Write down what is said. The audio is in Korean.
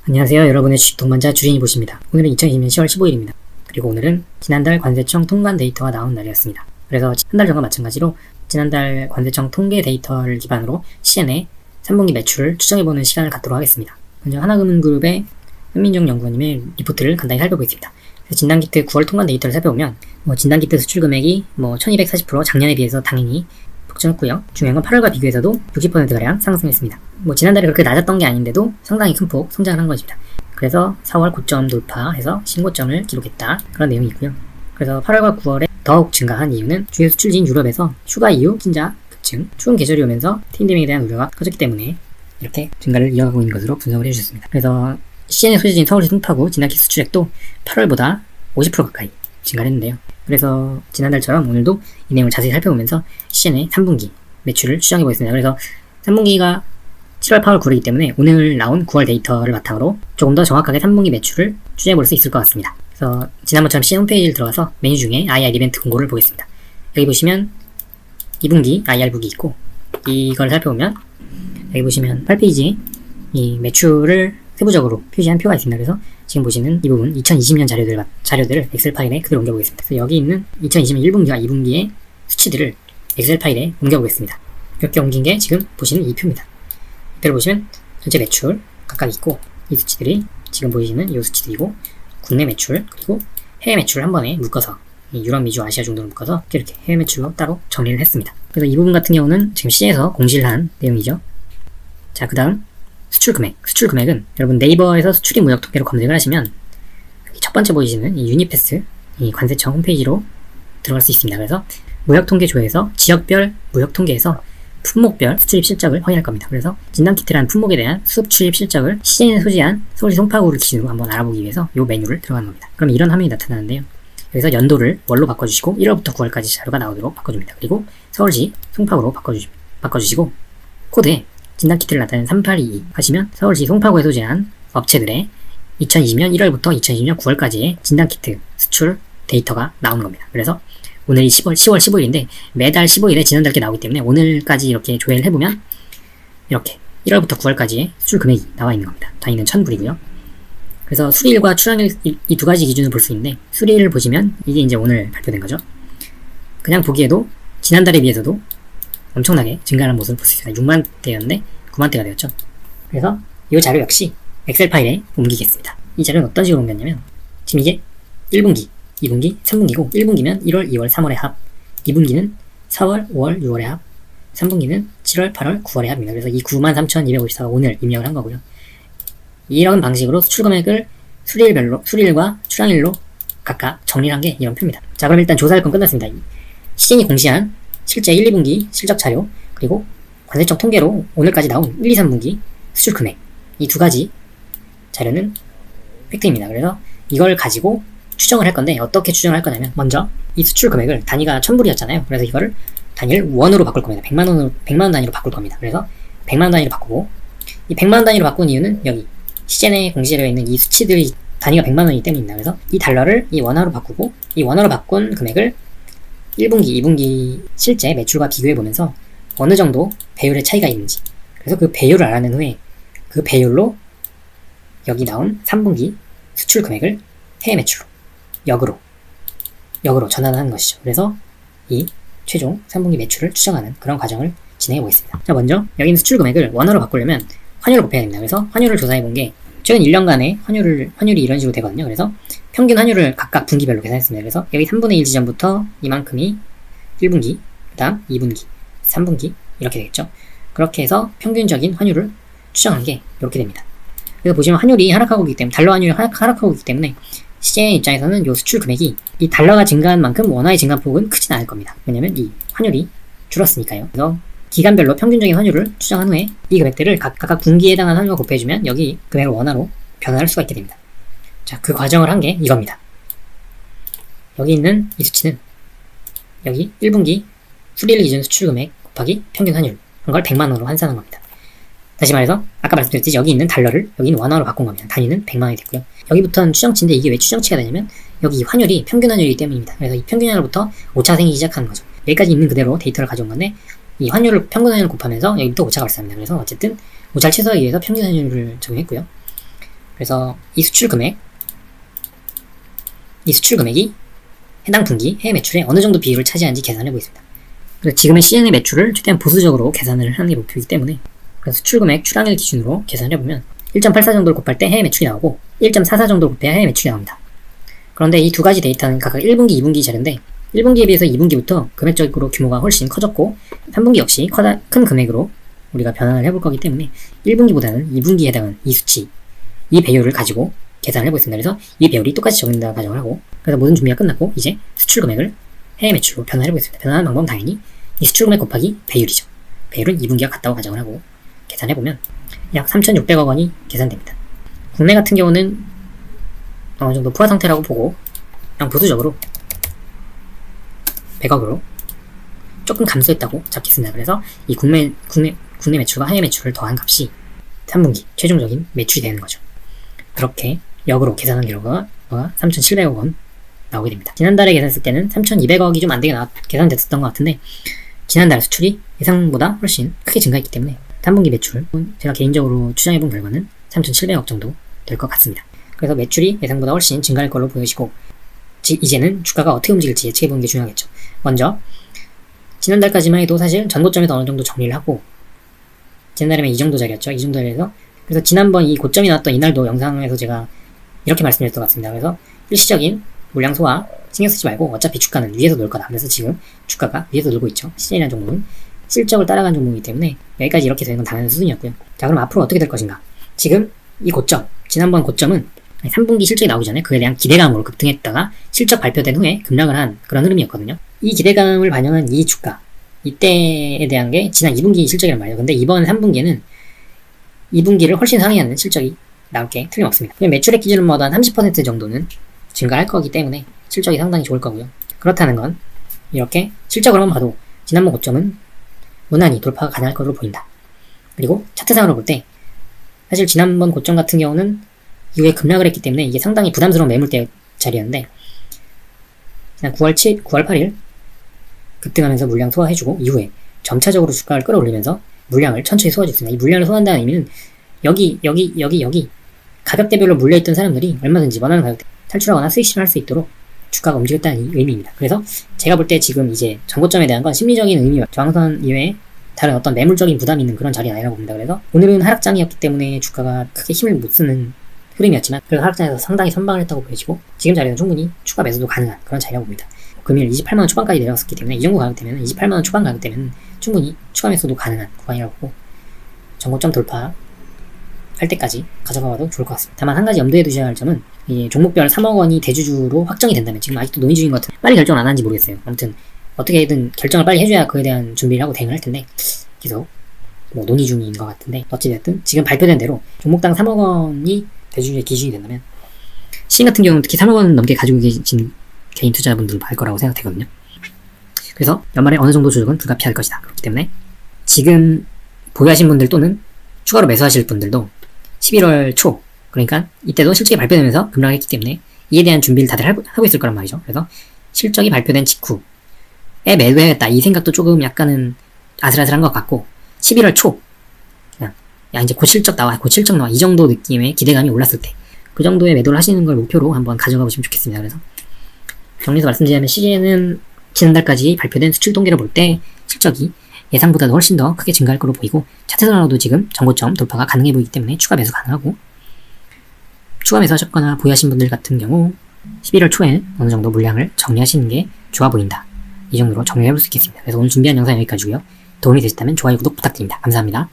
안녕하세요. 여러분의 주식 동반자 주린이 보십니다. 오늘은 2020년 10월 15일입니다. 그리고 오늘은 지난달 관세청 통관 데이터가 나온 날이었습니다. 그래서 한 달 전과 마찬가지로 지난달 관세청 통계 데이터를 기반으로 시엔의 3분기 매출을 추정해보는 시간을 갖도록 하겠습니다. 먼저 하나금융그룹의 현민정 연구원님의 리포트를 간단히 살펴보겠습니다. 진단키트 9월 통관 데이터를 살펴보면 진단키트 수출 금액이 1240% 작년에 비해서 당연히 폭증했고요. 중요한 건 8월과 비교해서도 60%가량 상승했습니다. 지난달에 그렇게 낮았던 게 아닌데도 상당히 큰 폭 성장을 한 것입니다. 그래서 4월 고점 돌파해서 신고점을 기록했다. 그런 내용이 있고요. 그래서 8월과 9월에 더욱 증가한 이유는 주요 수출지인 유럽에서 휴가 이후 신자 급증, 추운 계절이 오면서 팬데믹에 대한 우려가 커졌기 때문에 이렇게 증가를 이어가고 있는 것으로 분석을 해주셨습니다. 그래서 CN의 소재지인 서울시 송파구 진단키트 수출액도 8월보다 50% 가까이 증가를 했는데요. 그래서 지난달처럼 오늘도 이 내용을 자세히 살펴보면서 CN의 3분기 매출을 추정해 보겠습니다. 그래서 3분기가 7월, 8월, 9월이기 때문에 오늘 나온 9월 데이터를 바탕으로 조금 더 정확하게 3분기 매출을 추정해 볼 수 있을 것 같습니다. 그래서 지난번처럼 CN 홈페이지를 들어가서 메뉴 중에 IR 이벤트 공고를 보겠습니다. 여기 보시면 2분기 IR 북이 있고, 이걸 살펴보면 여기 보시면 8페이지에 이 매출을 세부적으로 표시한 표가 있습니다. 그래서 지금 보시는 이 부분 2020년 자료들을 엑셀 파일에 그대로 옮겨보겠습니다. 그래서 여기 있는 2020년 1분기와 2분기의 수치들을 엑셀 파일에 옮겨보겠습니다. 이렇게 옮긴 게 지금 보시는 이 표입니다. 이 표를 보시면 전체 매출 각각 있고, 이 수치들이 지금 보이시는 이 수치들이고, 국내 매출 그리고 해외 매출을 한 번에 묶어서 유럽, 미주, 아시아 정도로 묶어서 이렇게 해외 매출로 따로 정리를 했습니다. 그래서 이 부분 같은 경우는 지금 C에서 공시를 한 내용이죠. 자, 그 다음 수출 금액은 여러분 네이버에서 수출입 무역 통계로 검색을 하시면 첫 번째 보이시는 이 유니패스 이 관세청 홈페이지로 들어갈 수 있습니다. 그래서 무역 통계 조회에서 지역별 무역 통계에서 품목별 수출입 실적을 확인할 겁니다. 그래서 진단키트라는 품목에 대한 수출입 실적을 시즌에 소지한 서울시 송파구를 기준으로 한번 알아보기 위해서 이 메뉴를 들어가는 겁니다. 그럼 이런 화면이 나타나는데요. 여기서 연도를 월로 바꿔주시고 1월부터 9월까지 자료가 나오도록 바꿔줍니다. 그리고 서울시 송파구로 바꿔주시고 코드에 진단키트를 나타내는 3822 하시면 서울시 송파구에 소재한 업체들의 2020년 1월부터 2020년 9월까지의 진단키트 수출 데이터가 나오는 겁니다. 그래서 오늘이 10월 15일인데 매달 15일에 지난달 게 나오기 때문에 오늘까지 이렇게 조회를 해보면 이렇게 1월부터 9월까지의 수출 금액이 나와 있는 겁니다. 단위는 1000불이고요. 그래서 수리일과 출항일 이 두 가지 기준을 볼 수 있는데, 수리일을 보시면 이게 이제 오늘 발표된 거죠. 그냥 보기에도 지난달에 비해서도 엄청나게 증가하는 모습을 볼 수 있습니다. 6만 대였는데 9만 대가 되었죠. 그래서 이 자료 역시 엑셀 파일에 옮기겠습니다. 이 자료는 어떤 식으로 옮겼냐면, 지금 이게 1분기, 2분기, 3분기고 1분기면 1월, 2월, 3월의 합, 2분기는 4월, 5월, 6월의 합, 3분기는 7월, 8월, 9월의 합입니다. 그래서 이 93,254가 오늘 입력을 한 거고요. 이런 방식으로 수출 금액을 수리일과 출항일로 각각 정리를 한 게 이런 표입니다. 자, 그럼 일단 조사 일건 끝났습니다. 시즌이 공시한 실제 1, 2분기 실적 자료, 그리고 관세청 통계로 오늘까지 나온 1, 2, 3분기 수출 금액, 이 두 가지 자료는 팩트입니다. 그래서 이걸 가지고 추정을 할 건데, 어떻게 추정을 할 거냐면, 먼저 이 수출 금액을 단위가 1000불이었잖아요. 그래서 이거를 단위를 원으로 바꿀 겁니다. 100만원 단위로 바꿀 겁니다. 그래서 100만원 단위로 바꾸고, 이 100만원 단위로 바꾼 이유는 여기 시젠에 공시되어 있는 이 수치들이 단위가 100만원이기 때문입니다. 그래서 이 달러를 이 원화로 바꾸고, 이 원화로 바꾼 금액을 1분기, 2분기 실제 매출과 비교해보면서 어느 정도 배율의 차이가 있는지, 그래서 그 배율을 알아낸 후에 그 배율로 여기 나온 3분기 수출 금액을 해외 매출로 역으로 전환하는 것이죠. 그래서 이 최종 3분기 매출을 추정하는 그런 과정을 진행해 보겠습니다. 자, 먼저 여기 있는 수출 금액을 원화로 바꾸려면 환율을 곱해야 됩니다. 그래서 환율을 조사해 본 게 최근 1년간의 환율이 이런 식으로 되거든요. 그래서 평균 환율을 각각 분기별로 계산했습니다. 그래서 여기 3분의 1 지점부터 이만큼이 1분기, 그 다음 2분기, 3분기 이렇게 되겠죠. 그렇게 해서 평균적인 환율을 추정한 게 이렇게 됩니다. 그래서 보시면 환율이 하락하고 있기 때문에, 달러 환율이 하락하고 있기 때문에 시장 입장에서는 이 수출 금액이 이 달러가 증가한 만큼 원화의 증가폭은 크진 않을 겁니다. 왜냐면 이 환율이 줄었으니까요. 그래서 기간별로 평균적인 환율을 추정한 후에 이 금액들을 각각 분기에 해당하는 환율과 곱해주면 여기 금액을 원화로 변환할 수가 있게 됩니다. 자, 그 과정을 한 게 이겁니다. 여기 있는 이 수치는 여기 1분기 수리일 기준 수출 금액 곱하기 평균 환율 한 걸 100만원으로 환산한 겁니다. 다시 말해서 아까 말씀드렸듯이 여기 있는 달러를 여기는 원화로 바꾼 겁니다. 단위는 100만원이 됐고요. 여기부터는 추정치인데, 이게 왜 추정치가 되냐면 여기 환율이 평균 환율이기 때문입니다. 그래서 이 평균 환율부터 오차가 생기기 시작하는 거죠. 여기까지 있는 그대로 데이터를 가져온 건데, 이 환율을 평균 환율을 곱하면서 여기부터 오차가 발생합니다. 그래서 어쨌든 오차를 최소화하기 위해서 평균 환율을 적용했고요. 그래서 이 수출 금액이 해당 분기 해외 매출에 어느 정도 비율을 차지하는지 계산해 보겠습니다. 그래서 지금의 시즌의 매출을 최대한 보수적으로 계산을 하는 게 목표이기 때문에, 그래서 수출 금액 출항일 기준으로 계산해 보면 1.84 정도를 곱할 때 해외 매출이 나오고 1.44 정도를 곱해야 해외 매출이 나옵니다. 그런데 이 두 가지 데이터는 각각 1분기, 2분기 자료인데 1분기에 비해서 2분기부터 금액적으로 규모가 훨씬 커졌고 3분기 역시 큰 금액으로 우리가 변환을 해볼 거기 때문에 1분기보다는 2분기에 해당하는 이 수치, 이 배율을 가지고 계산을 해보겠습니다. 그래서 이 배율이 똑같이 적용된다고 가정을 하고, 그래서 모든 준비가 끝났고 이제 수출 금액을 해외 매출로 변환해 보겠습니다. 변환하는 방법은 당연히 이 수출 금액 곱하기 배율이죠. 배율은 2분기와 같다고 가정을 하고 계산해 보면 약 3,600억 원이 계산됩니다. 국내 같은 경우는 어느 정도 부하 상태라고 보고 그냥 보수적으로 100억으로 조금 감소했다고 잡겠습니다. 그래서 이 국내 매출과 해외 매출을 더한 값이 3분기 최종적인 매출이 되는 거죠. 그렇게 역으로 계산한 결과가 3,700억 원 나오게 됩니다. 지난달에 계산했을 때는 3,200억이 좀 안되게 계산됐었던 것 같은데, 지난달 수출이 예상보다 훨씬 크게 증가했기 때문에 3분기 매출, 제가 개인적으로 추정해본 결과는 3,700억 정도 될 것 같습니다. 그래서 매출이 예상보다 훨씬 증가할 걸로 보여지고, 이제는 주가가 어떻게 움직일지 예측해보는 게 중요하겠죠. 먼저 지난달까지만 해도 사실 전고점에서 어느 정도 정리를 하고, 지난달이면 이 정도 자리였죠. 이 정도 자리에서, 그래서 지난번 이 고점이 나왔던 이날도 영상에서 제가 이렇게 말씀드렸던 것 같습니다. 그래서 일시적인 물량 소화 신경 쓰지 말고 어차피 주가는 위에서 놀 거다. 그래서 지금 주가가 위에서 놀고 있죠. 시즌이라는 종목은 실적을 따라간 종목이기 때문에 여기까지 이렇게 되는 건 당연한 수준이었고요. 자, 그럼 앞으로 어떻게 될 것인가? 지금 이 고점, 지난번 고점은 3분기 실적이 나오기 전에 그에 대한 기대감으로 급등했다가 실적 발표된 후에 급락을 한 그런 흐름이었거든요. 이 기대감을 반영한 이 주가, 이때에 대한 게 지난 2분기 실적이란 말이에요. 근데 이번 3분기에는 2분기를 훨씬 상회하는 실적이 나올 게 틀림없습니다. 매출액 기준으로 한 30% 정도는 증가할 거기 때문에 실적이 상당히 좋을 거고요. 그렇다는 건 이렇게 실적을 한번 봐도 지난번 고점은 무난히 돌파가 가능할 것으로 보인다. 그리고 차트상으로 볼 때 사실 지난번 고점 같은 경우는 이후에 급락을 했기 때문에 이게 상당히 부담스러운 매물대 자리였는데, 지난 9월 8일 급등하면서 물량 소화해주고 이후에 점차적으로 주가를 끌어올리면서 물량을 천천히 소화해줬습니다. 이 물량을 소화한다는 의미는 여기 가격대별로 물려있던 사람들이 얼마든지 원하는 가격대 탈출하거나 수익 실현할 수 있도록 주가가 움직였다는 의미입니다. 그래서 제가 볼 때 지금 이제 전고점에 대한 건 심리적인 의미와 저항선 이외에 다른 어떤 매물적인 부담이 있는 그런 자리는 아니라고 봅니다. 그래서 오늘은 하락장이었기 때문에 주가가 크게 힘을 못 쓰는 흐름이었지만, 그래서 하락장에서 상당히 선방을 했다고 보여지고 지금 자리는 충분히 추가 매수도 가능한 그런 자리라고 봅니다. 금일 28만원 초반까지 내려갔었기 때문에 이 정도 가격대면 28만원 초반 가격대면 충분히 추가 매수도 가능한 구간이라고 보고, 전고점 돌파 할 때까지 가져가봐도 좋을 것 같습니다. 다만 한 가지 염두에 두셔야 할 점은 이 종목별 3억 원이 대주주로 확정이 된다면, 지금 아직도 논의 중인 것 같은, 빨리 결정을 안 하는지 모르겠어요. 아무튼 어떻게든 결정을 빨리 해줘야 그에 대한 준비를 하고 대응을 할 텐데 계속 논의 중인 것 같은데, 어찌됐든 지금 발표된 대로 종목당 3억 원이 대주주의 기준이 된다면 시인 같은 경우는 특히 3억 원 넘게 가지고 계신 개인 투자자분들도 할 거라고 생각되거든요. 그래서 연말에 어느 정도 조정은 불가피할 것이다. 그렇기 때문에 지금 보유하신 분들 또는 추가로 매수하실 분들도 11월 초, 그러니까 이때도 실적이 발표되면서 급락했기 때문에 이에 대한 준비를 다들 하고 있을 거란 말이죠. 그래서 실적이 발표된 직후에 매도해야겠다, 이 생각도 조금 약간은 아슬아슬한 것 같고, 11월 초 그냥 야 이제 곧 실적 나와 이 정도 느낌의 기대감이 올랐을 때 그 정도의 매도를 하시는 걸 목표로 한번 가져가 보시면 좋겠습니다. 그래서 정리해서 말씀드리자면, CJ는 지난달까지 발표된 수출 통계를 볼 때 실적이 예상보다도 훨씬 더 크게 증가할 거로 보이고, 차트상으로도 지금 전고점 돌파가 가능해 보이기 때문에 추가 매수 가능하고, 추가 매수하셨거나 보유하신 분들 같은 경우 11월 초에 어느 정도 물량을 정리하시는 게 좋아 보인다. 이 정도로 정리해 볼 수 있겠습니다. 그래서 오늘 준비한 영상 여기까지고요. 도움이 되셨다면 좋아요, 구독 부탁드립니다. 감사합니다.